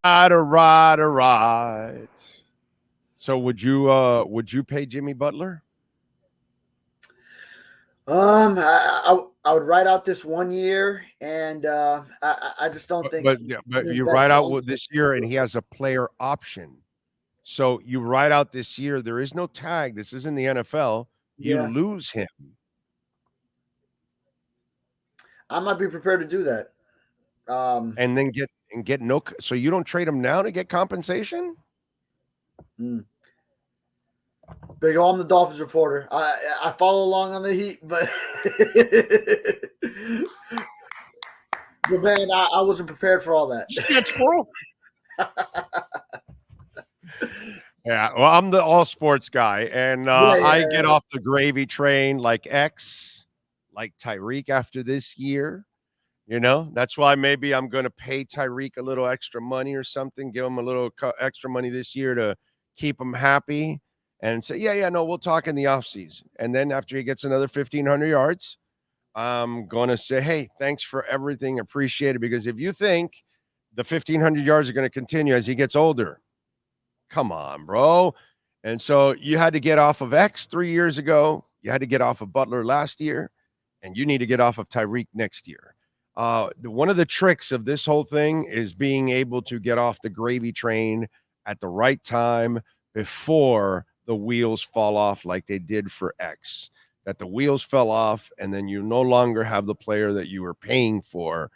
All right. So would you pay Jimmy Butler? I would write out this 1 year, and I just don't think But the you write investment out long with term this is year, and worth he it. has a player option. So you write out this year. There is no tag. This isn't the NFL. You Yeah, lose him, I might be prepared to do that. Um, and then get no. So you don't trade him now to get compensation. mm. Big O, I'm the Dolphins reporter. I follow along on the Heat, but but man, I wasn't prepared for all that. You see that squirrel? Yeah, well, I'm the all sports guy, and Yeah, I yeah. get off the gravy train like X, like Tyreek after this year. That's why maybe I'm going to pay Tyreek a little extra money or something, give him a little extra money this year to keep him happy and say, yeah, no, we'll talk in the offseason. And then after he gets another 1,500 yards, I'm going to say, hey, thanks for everything. Appreciate it. Because if you think the 1,500 yards are going to continue as he gets older, come on, bro. And so you had to get off of X 3 years ago. You had to get off of Butler last year, and you need to get off of Tyreek next year. One of the tricks of this whole thing is being able to get off the gravy train at the right time before the wheels fall off, like they did for X. That the wheels fell off, and then you no longer have the player that you were paying for,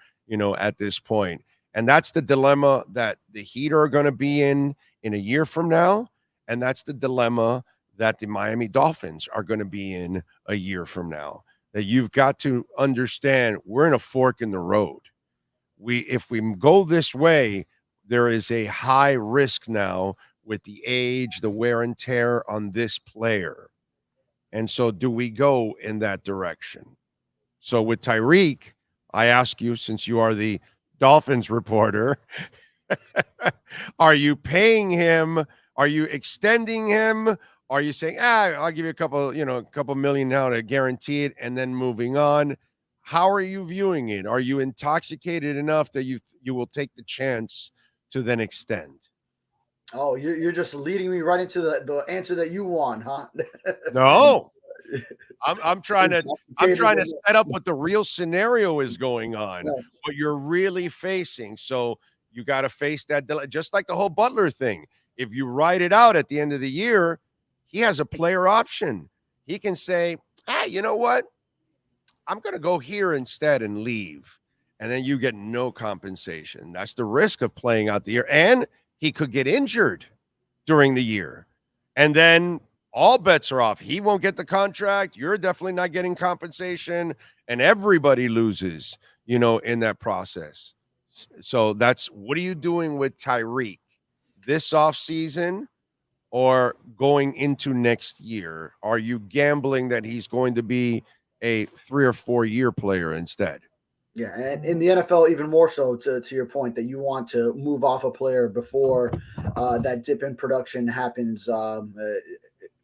at this point. And that's the dilemma that the Heat are going to be in a year from now. And that's the dilemma that the Miami Dolphins are going to be in a year from now. That you've got to understand we're in a fork in the road. If we go this way, there is a high risk now with the age, the wear and tear on this player. And so do we go in that direction? So with Tyreek, I ask you, since you are the Dolphins reporter, are you paying him? Are you extending him? Are you saying, I'll give you a couple million now to guarantee it and then moving on? How are you viewing it? Are you intoxicated enough that you will take the chance to then extend? Oh, you're just leading me right into the answer that you want, huh? No. I'm trying to Intoxicated. set up what the real scenario is going on, No. what you're really facing. So you got to face that just like the whole Butler thing. If you write it out at the end of the year, he has a player option. He can say, you know what? I'm going to go here instead and leave. And then you get no compensation. That's the risk of playing out the year. And he could get injured during the year. And then all bets are off. He won't get the contract. You're definitely not getting compensation. And everybody loses, in that process. So that's what are you doing with Tyreek this offseason or going into next year? Are you gambling that he's going to be a 3 or 4 year player instead? Yeah, and in the NFL, even more so. To your point, that you want to move off a player before that dip in production happens.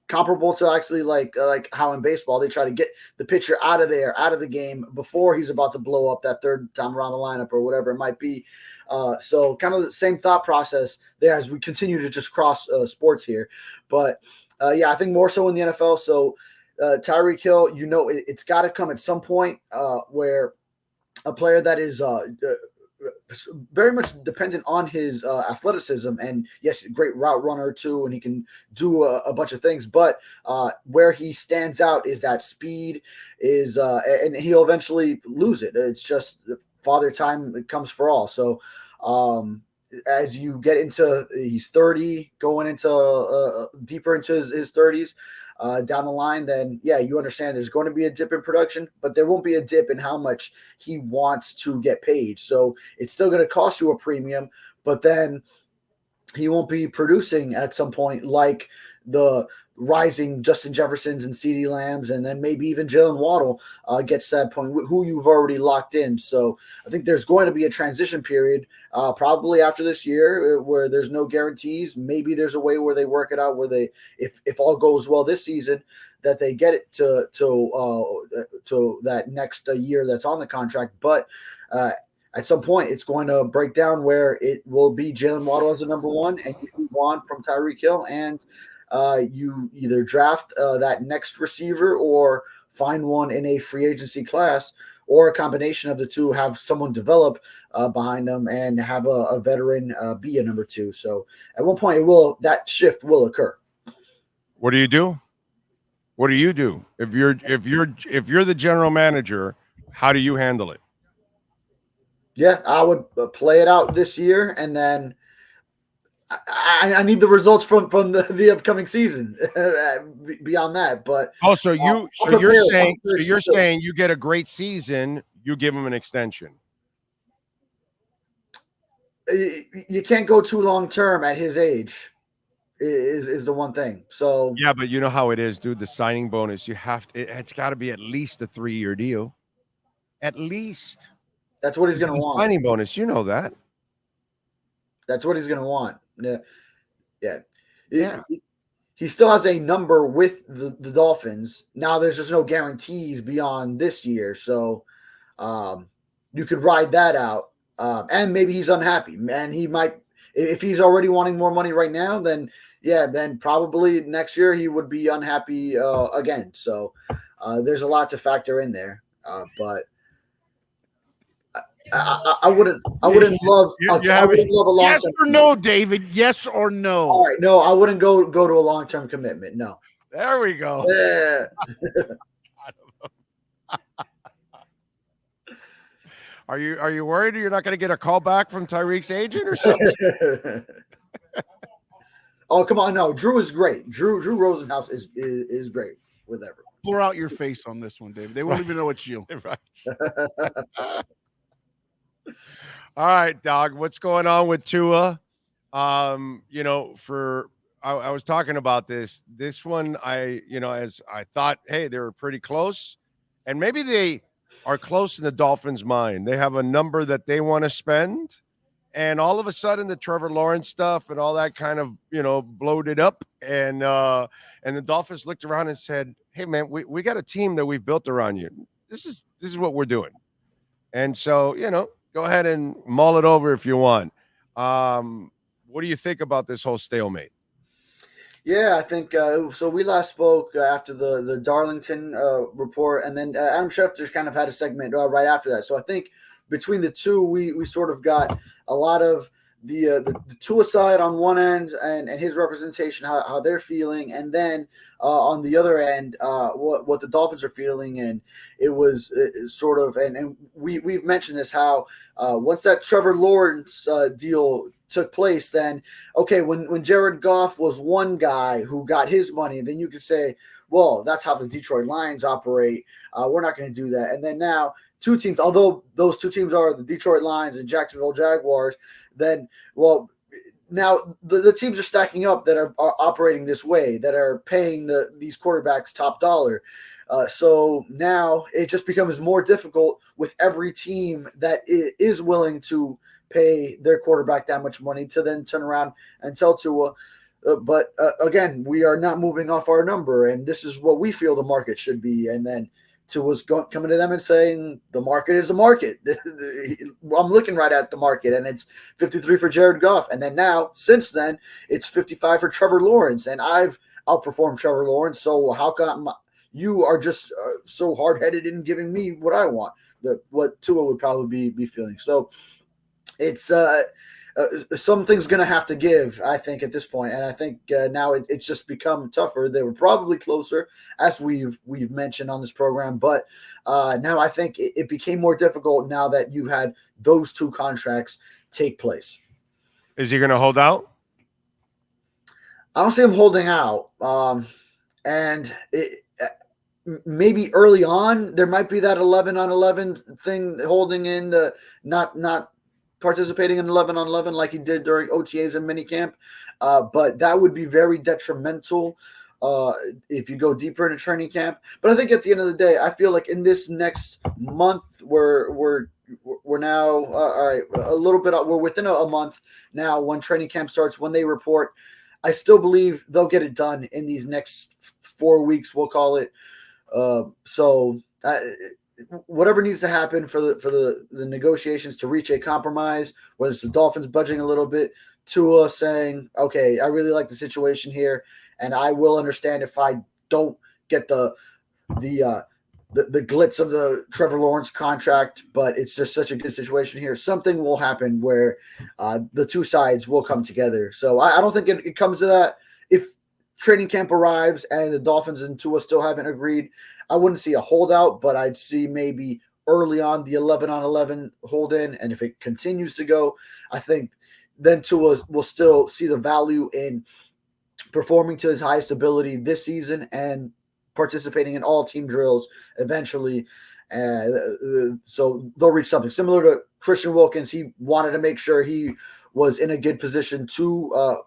Comparable to actually like how in baseball they try to get the pitcher out of there, out of the game before he's about to blow up that third time around the lineup or whatever it might be. So kind of the same thought process there as we continue to just cross sports here. But yeah, I think more so in the NFL. So Tyreek Hill, it's got to come at some point where a player that is very much dependent on his athleticism, and yes, great route runner too, and he can do a bunch of things. But where he stands out is that speed and he'll eventually lose it. It's just father time comes for all. So as you get into he's 30, going into deeper into his 30s. Down the line, then yeah, you understand there's going to be a dip in production, but there won't be a dip in how much he wants to get paid. So it's still going to cost you a premium, but then he won't be producing at some point like the rising Justin Jeffersons and CeeDee Lambs, and then maybe even Jalen Waddle gets to that point, who you've already locked in. So I think there's going to be a transition period probably after this year where there's no guarantees. Maybe there's a way where they work it out where they, if all goes well this season, that they get it to that next year that's on the contract. But at some point it's going to break down where it will be Jalen Waddle as the number one, and you move on from Tyreek Hill, and you either draft that next receiver or find one in a free agency class, or a combination of the two, have someone develop behind them and have a veteran be a number two. So at one point that shift will occur. What do you do? What do you do if you're the general manager? How do you handle it? Yeah, I would play it out this year, and then I need the results from the upcoming season beyond that. But so you're saying you get a great season, you give him an extension. You can't go too long term at his age. Is the one thing. So yeah, but you know how it is, dude. The signing bonus, it's got to be at least a 3-year deal. At least. That's what he's going to want. Signing bonus, you know that. That's what he's going to want. Yeah. He still has a number with the Dolphins. Now there's just no guarantees beyond this year, so you could ride that out. And maybe he's unhappy, and he might. If he's already wanting more money right now, then probably next year he would be unhappy again. So there's a lot to factor in there, but. I wouldn't love a long. Yes or no, David? Yes or no? All right, no, I wouldn't go to a long-term commitment. No. There we go. Yeah. Are you worried you're not going to get a call back from Tyreek's agent or something? Oh, come on, no. Drew is great. Drew Rosenhaus is great with everyone. Blur out your face on this one, David. They won't even know it's you. Right. All right, dog. What's going on with Tua? I was talking about this one. As I thought, hey, they were pretty close, and maybe they are close in the Dolphins' mind. They have a number that they want to spend, and all of a sudden, the Trevor Lawrence stuff and all that kind of blowed it up, and the Dolphins looked around and said, "Hey, man, we got a team that we've built around you. This is what we're doing." And so, go ahead and mull it over if you want. What do you think about this whole stalemate? Yeah, I think so. We last spoke after the Darlington report, and then Adam Schefter's kind of had a segment right after that. So I think between the two, we sort of got a lot of the Tua side on one end and his representation, how they're feeling, and then on the other end, what the Dolphins are feeling. And it was sort of, and we've mentioned this, how once that Trevor Lawrence deal took place, then okay, when Jared Goff was one guy who got his money, then you could say, well, that's how the Detroit Lions operate. We're not going to do that. And then now two teams, although those two teams are the Detroit Lions and Jacksonville Jaguars, then, well, now the teams are stacking up that are operating this way, that are paying these quarterbacks top dollar. So now it just becomes more difficult with every team that is willing to pay their quarterback that much money to then turn around and tell Tua, but again, we are not moving off our number, and this is what we feel the market should be. And then Tua's coming to them and saying the market is a market. I'm looking right at the market, and it's 53 for Jared Goff. And then now, since then, it's 55 for Trevor Lawrence, and I've outperformed Trevor Lawrence. So how come you are just so hard-headed in giving me what I want? What Tua would probably be feeling. So it's something's going to have to give, I think, at this point. And I think now it's just become tougher. They were probably closer, as we've mentioned on this program. But now I think it became more difficult now that you've had those two contracts take place. Is he going to hold out? I don't see him holding out. And maybe early on, there might be that 11-on-11 thing holding in, not participating in 11-on-11 like he did during OTAs and minicamp. But that would be very detrimental if you go deeper into training camp. But I think at the end of the day, I feel like in this next month, we're now all right, a little bit. We're within a month now when training camp starts, when they report. I still believe they'll get it done in these next 4 weeks, we'll call it. So whatever needs to happen for the negotiations to reach a compromise, whether it's the Dolphins budging a little bit, Tua saying, okay, I really like the situation here, and I will understand if I don't get the glitz of the Trevor Lawrence contract, but it's just such a good situation here. Something will happen where the two sides will come together. So I don't think it comes to that. If training camp arrives and the Dolphins and Tua still haven't agreed, I wouldn't see a holdout, but I'd see maybe early on the 11-on-11 hold in. And if it continues to go, I think then Tua will still see the value in performing to his highest ability this season and participating in all team drills eventually. So they'll reach something similar to Christian Wilkins. He wanted to make sure he was in a good position to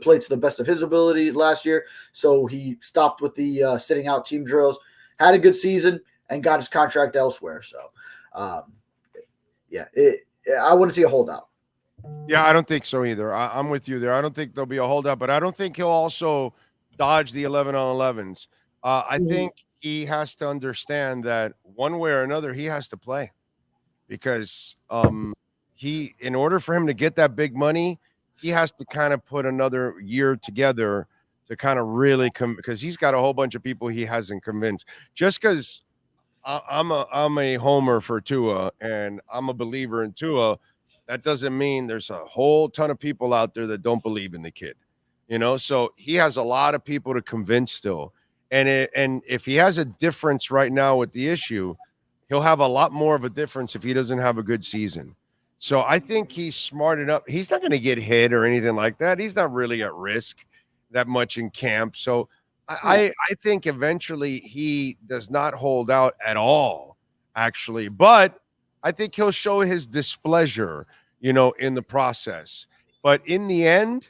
play to the best of his ability last year. So he stopped with the sitting out team drills, had a good season, and got his contract elsewhere. So, I wouldn't see a holdout. Yeah, I don't think so either. I'm with you there. I don't think there'll be a holdout, but I don't think he'll also dodge the 11-on-11s. I think he has to understand that one way or another, he has to play because in order for him to get that big money, he has to kind of put another year together to kind of really because he's got a whole bunch of people he hasn't convinced. Just because I'm a homer for Tua and I'm a believer in Tua, that doesn't mean there's a whole ton of people out there that don't believe in the kid. So he has a lot of people to convince still. And if he has a difference right now with the issue, he'll have a lot more of a difference if he doesn't have a good season. So I think he's smart enough. He's not going to get hit or anything like that. He's not really at risk that much in camp. So I think eventually he does not hold out at all, actually. But I think he'll show his displeasure, in the process. But in the end,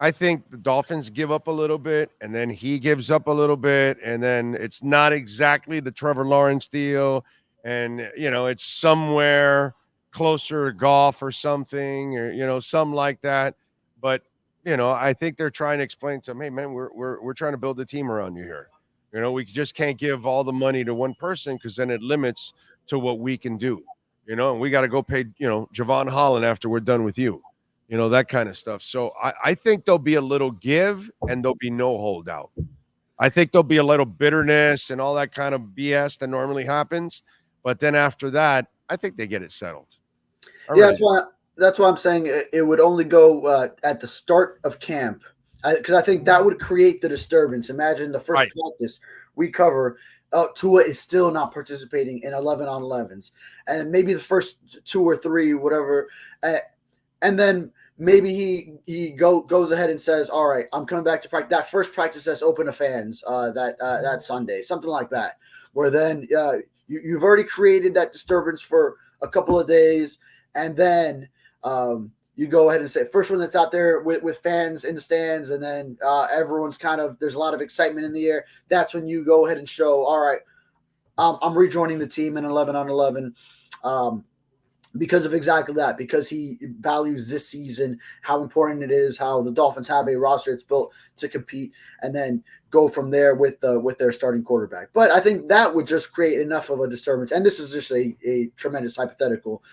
I think the Dolphins give up a little bit, and then he gives up a little bit, and then it's not exactly the Trevor Lawrence deal, and it's somewhere closer to golf or something, or something like that. But I think they're trying to explain to him, hey man, we're trying to build a team around you here. We just can't give all the money to one person because then it limits to what we can do. And we got to go pay Javon Holland after we're done with you. That kind of stuff. So I think there'll be a little give and there'll be no holdout. I think there'll be a little bitterness and all that kind of BS that normally happens. But then after that, I think they get it settled. That's why I'm saying it would only go at the start of camp, because I think that would create the disturbance. Imagine the first practice we cover, Tua is still not participating in 11-on-11s, and maybe the first 2 or 3, whatever, and then maybe he goes ahead and says, all right, I'm coming back to practice. That first practice that's open to fans that Sunday, something like that, where then you've already created that disturbance for a couple of days, and then you go ahead and say first one that's out there with fans in the stands, and then everyone's there's a lot of excitement in the air. That's when you go ahead and show, all right, I'm rejoining the team in 11-on-11. Because of exactly that, because he values this season, how important it is, how the Dolphins have a roster that's built to compete, and then go from there with their starting quarterback. But I think that would just create enough of a disturbance. And this is just a tremendous hypothetical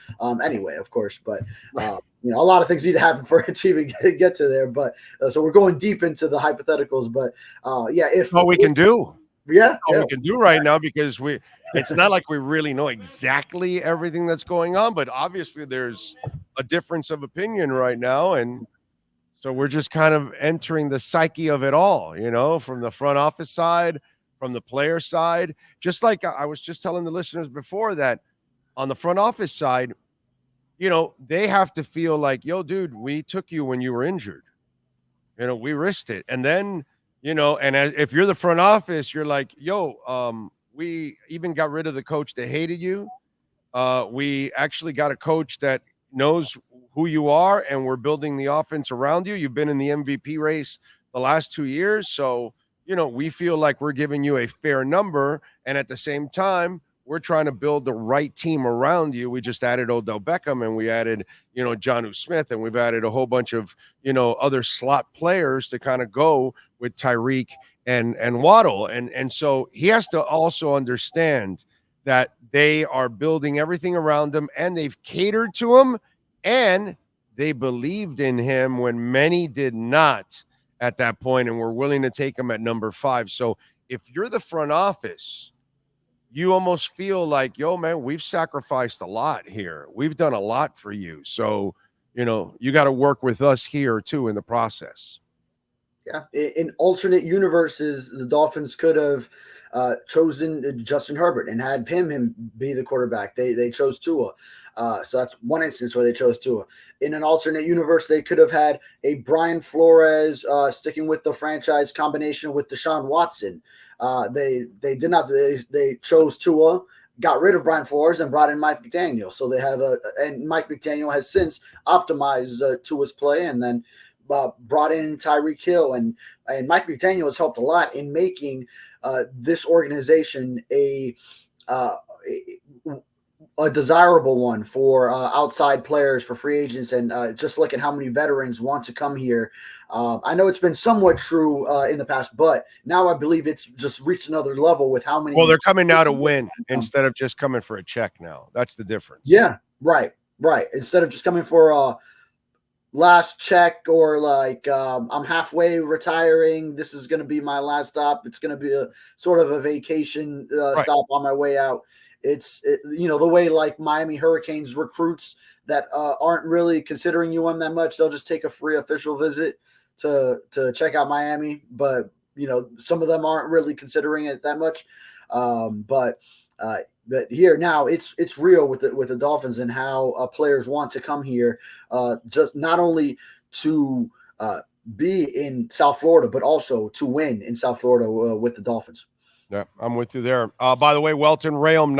anyway, of course. But, a lot of things need to happen for it to even get to there. But so we're going deep into the hypotheticals. But, if what we can do. Yeah, we can do right now because it's not like we really know exactly everything that's going on, but obviously there's a difference of opinion right now. And so we're just kind of entering the psyche of it all, from the front office side, from the player side. Just like I was just telling the listeners before that on the front office side, they have to feel like, yo, dude, we took you when you were injured. We risked it. And then, and if you're the front office, you're like, yo, we even got rid of the coach that hated you. We actually got a coach that knows who you are, and we're building the offense around you. You've been in the MVP race the last 2 years. So, we feel like we're giving you a fair number. And at the same time, we're trying to build the right team around you. We just added Odell Beckham, and we added, Jonnu Smith, and we've added a whole bunch of, other slot players to kind of go with Tyreek and Waddle. And so he has to also understand that they are building everything around him, and they've catered to him, and they believed in him when many did not at that point and were willing to take him at number 5. So if you're the front office, you almost feel like, yo, man, we've sacrificed a lot here. We've done a lot for you. So, you got to work with us here too in the process. Yeah. In alternate universes, the Dolphins could have chosen Justin Herbert and had him be the quarterback. They chose Tua. So that's one instance where they chose Tua. In an alternate universe, they could have had a Brian Flores sticking with the franchise combination with Deshaun Watson. They did not. They chose Tua, got rid of Brian Flores, and brought in Mike McDaniel. So they have and Mike McDaniel has since optimized Tua's play, and then brought in Tyreek Hill, and Mike McDaniel has helped a lot in making this organization a desirable one for outside players, for free agents, and just look at how many veterans want to come here. I know it's been somewhat true in the past, but now I believe it's just reached another level with how many. Well, they're coming now to win instead of just coming for a check now. That's the difference. Yeah, right. Instead of just coming for last check, or like I'm halfway retiring, this is going to be my last stop. It's going to be a sort of a vacation stop on my way out. It's the way like Miami Hurricanes recruits that aren't really considering UM that much. They'll just take a free official visit to check out Miami, but some of them aren't really considering it that much. But here now it's real with the Dolphins and how players want to come here, just not only to be in South Florida, but also to win in South Florida with the Dolphins. Yeah, I'm with you there. By the way, Welt Rheaume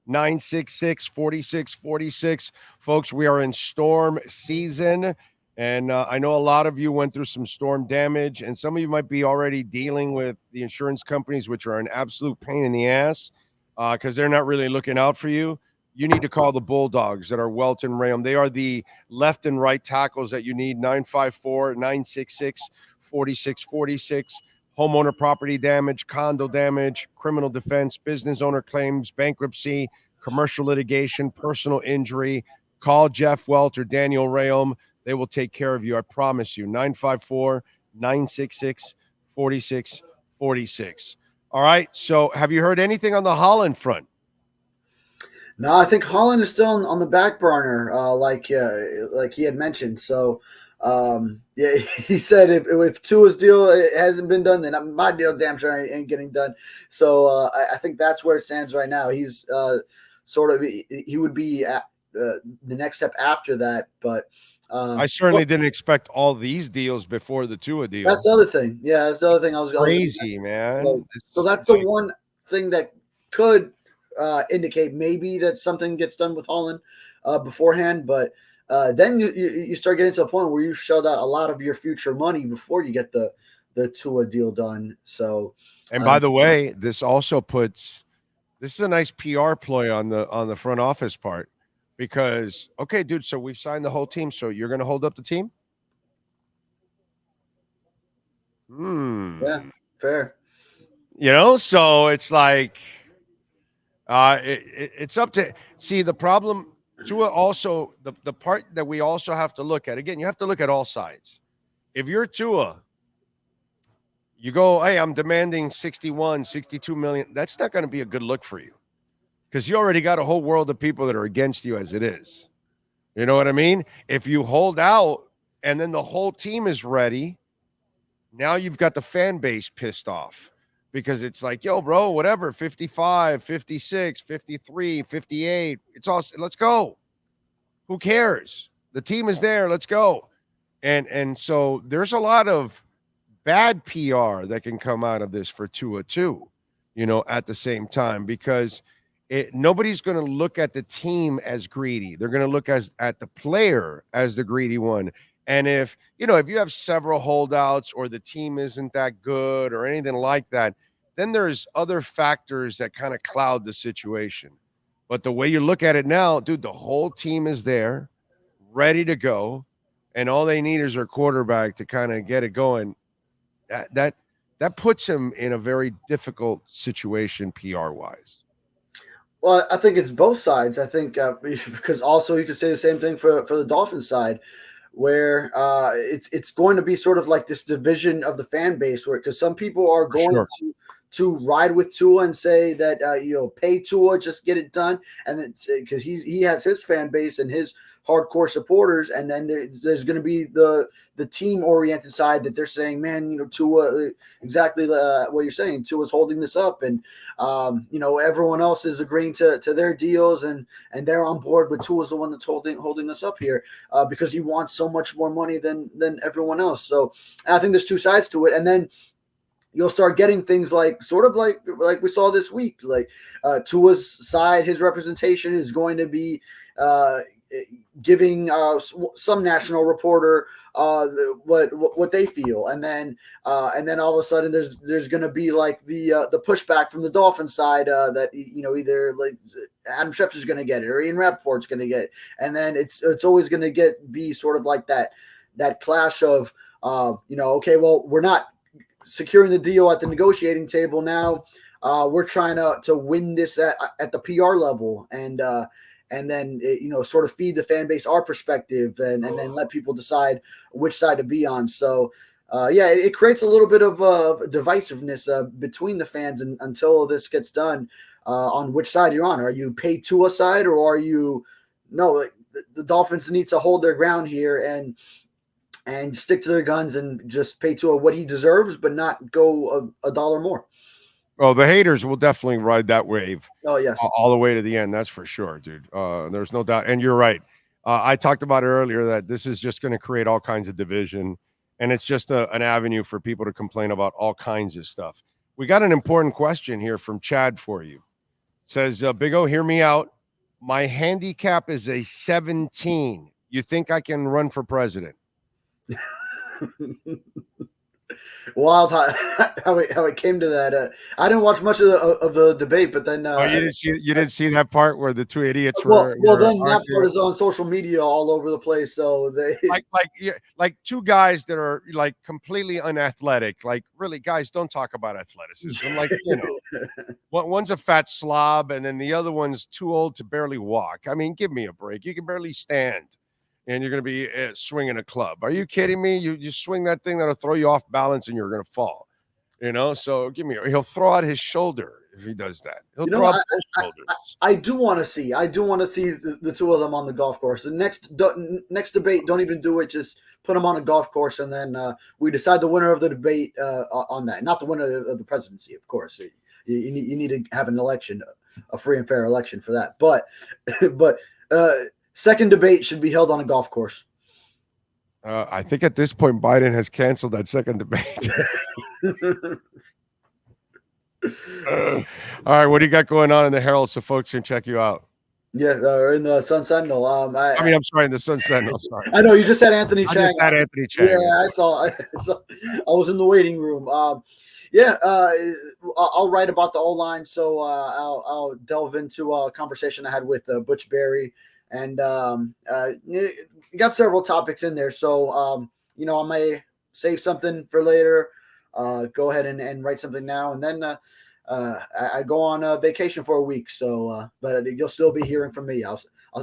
954-966-4646. Folks, we are in storm season, and I know a lot of you went through some storm damage, and some of you might be already dealing with the insurance companies, which are an absolute pain in the ass because they're not really looking out for you. You need to call the Bulldogs that are Welt Rheaume. They are the left and right tackles that you need. 954-966-4646. Homeowner property damage, condo damage, criminal defense, business owner claims, bankruptcy, commercial litigation, personal injury. Call Jeff Welt or Daniel Rheaume. They will take care of you. I promise you. 954-966-4646. All right. So have you heard anything on the Holland front? No, I think Holland is still on the back burner, like he had mentioned. So, yeah, he said if Tua's deal hasn't been done, then my deal damn sure ain't getting done. So I think that's where it stands right now. He's he would be at the next step after that. But I certainly didn't expect all these deals before the Tua deal. That's the other thing. Yeah, that's the other thing. I was crazy, man. So that's the one thing that could indicate maybe that something gets done with Holland beforehand, but then you start getting to a point where you've shelled out a lot of your future money before you get the Tua deal done. So, and by the way, this is a nice PR play on the front office part, because okay, dude, so we've signed the whole team, so you're going to hold up the team? Yeah, fair. So it's like it's up to see the problem. Tua also the part that we also have to look at, again, you have to look at all sides. If you're Tua, you go, hey, I'm demanding 61, 62 million. That's not going to be a good look for you, because you already got a whole world of people that are against you as it is. You know what I mean? If you hold out and then the whole team is ready, now you've got the fan base pissed off, because it's like, yo, bro, whatever, 55, 56, 53, 58. It's all, let's go. Who cares? The team is there. Let's go. And so there's a lot of bad PR that can come out of this for Tua too, at the same time, because nobody's going to look at the team as greedy. They're going to look at the player as the greedy one. And if you have several holdouts, or the team isn't that good or anything like that, then there's other factors that kind of cloud the situation. But the way you look at it now, dude, the whole team is there, ready to go, and all they need is their quarterback to kind of get it going. That puts him in a very difficult situation PR wise. Well, I think it's both sides. I think because also you could say the same thing for the Dolphins side, where it's going to be sort of like this division of the fan base, where because some people are going Sure. to ride with Tua and say that pay Tua, just get it done, and then because he has his fan base and his hardcore supporters, and then there's going to be the team oriented side that they're saying, man, Tua, exactly what you're saying, Tua's holding this up, and everyone else is agreeing to their deals, and they're on board, but Tua's the one that's holding this up here because he wants so much more money than everyone else. So I think there's two sides to it, and then you'll start getting things like sort of like we saw this week, like Tua's side, his representation is going to be giving some national reporter what they feel, and then all of a sudden there's going to be like the pushback from the Dolphins side that either like Adam Schefter's going to get it or Ian Rappaport's going to get it, and then it's always going to be sort of like that clash of okay, well, we're not securing the deal at the negotiating table now. We're trying to win this at the PR level, and then sort of feed the fan base our perspective, and then let people decide which side to be on. So it creates a little bit of divisiveness between the fans until this gets done on which side you're on. Are you pay Tua side, or are you the Dolphins need to hold their ground here and stick to their guns and just pay Tua what he deserves, but not go a dollar more? Oh, the haters will definitely ride that wave. Oh, yes. All the way to the end. That's for sure, dude. There's no doubt. And you're right. I talked about it earlier that this is just going to create all kinds of division, and it's just an avenue for people to complain about all kinds of stuff. We got an important question here from Chad for you. It says, Big O, hear me out. My handicap is a 17. You think I can run for president? Wild how it came to that. I didn't watch much of the debate, but then you didn't see that part where the two idiots were then arguing. that part is on social media all over the place. So they like two guys that are like completely unathletic. Like, really, guys, don't talk about athleticism. Like, one's a fat slob, and then the other one's too old to barely walk. I mean, give me a break. You can barely stand, and you're going to be swinging a club. Are you kidding me? You swing that thing, that'll throw you off balance, and you're going to fall. So he'll throw out his shoulder if he does that. He'll throw out both shoulders. I do want to see the two of them on the golf course. The next debate, don't even do it. Just put them on a golf course, and then we decide the winner of the debate on that. Not the winner of the presidency, of course. You need to have an election, a free and fair election for that. But second debate should be held on a golf course. I think at this point, Biden has canceled that second debate. All right, what do you got going on in the Herald so folks can check you out? Yeah, in the Sun Sentinel. I'm sorry, in the Sun Sentinel. Sorry. I know you just had Anthony Chang. I just had Anthony Chang. Yeah, I saw. I was in the waiting room. I'll write about the O-line, so I'll delve into a conversation I had with Butch Berry, and got several topics in there. So I may save something for later. Go ahead and write something now, and then I go on vacation for a week. So, but you'll still be hearing from me.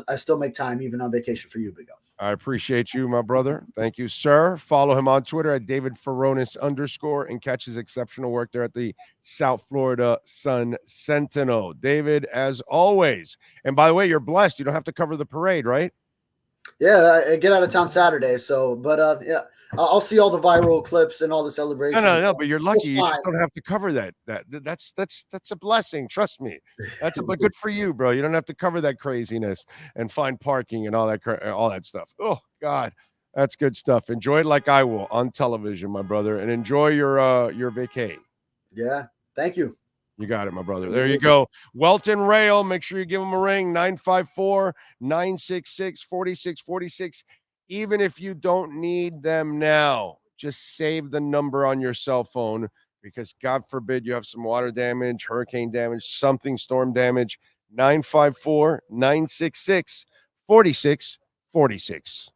I still make time even on vacation for you, Big O. I appreciate you, my brother. Thank you, sir. Follow him on Twitter at @DavidFaronis_ and catch his exceptional work there at the South Florida Sun Sentinel. David, as always. And by the way, you're blessed. You don't have to cover the parade, right? Yeah, I get out of town Saturday, so I'll see all the viral clips and all the celebrations. No, but you're lucky. You just don't have to cover that. That's a blessing. Trust me. That's good for you, bro. You don't have to cover that craziness and find parking and all that stuff. Oh God, that's good stuff. Enjoy it like I will on television, my brother, and enjoy your vacay. Yeah, thank you. You got it, my brother. There you go. Welt Rheaume. Make sure you give them a ring. 954-966-4646. Even if you don't need them now, just save the number on your cell phone, because God forbid you have some water damage, hurricane damage, something, storm damage. 954-966-4646.